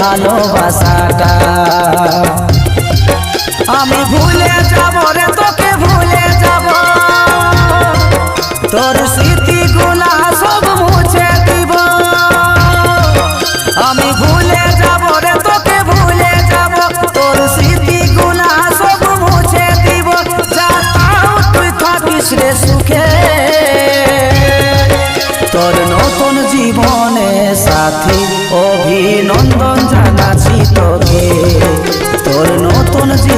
ভালোবাসাটা। আমি ভুলে যাব রে তোকে ভুলে যাব, তোর স্মৃতিগুলা সব মুছে দিব। আমি ভুলে যাব রে তোকে ভুলে যাব, তোর স্মৃতিগুলা সব মুছে দিব। যা তাও তুই থাকিস রে সুখে, তোর নতুন জীবনে সাথী অভিনন্দন জানাচ্ছি তোকে। তোর নতুন জীবন